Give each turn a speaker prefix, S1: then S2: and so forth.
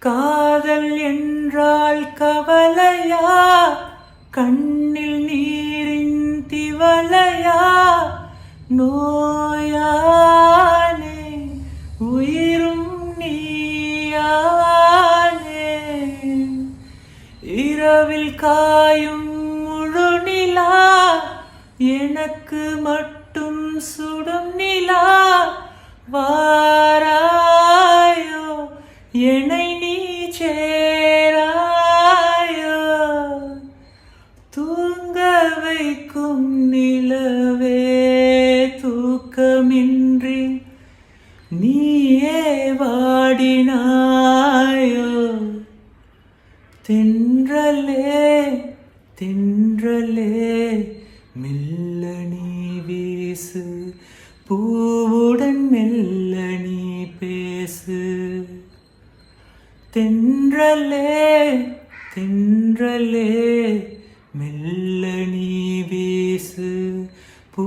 S1: காதல் என்றால் கவலையா, கண்ணில் நீரின் திவலையா, நோயானே உயிரும் நீயானே. இரவில் காயும் முழு நிலா, எனக்கு மட்டும் சுடும் நிலா, வாராயோ என்னை நீ சேராயோ. தூங்க வைக்கும் நிலவே தூக்கமின்றி நீயே வாடினாயோ. தென்றலே தென்றலே மெல்ல நீ வீசு, பூவுடன் மெல்ல நீ பேசு. தென்றலே தென்றலே மெல்ல நீ வீசு, பூ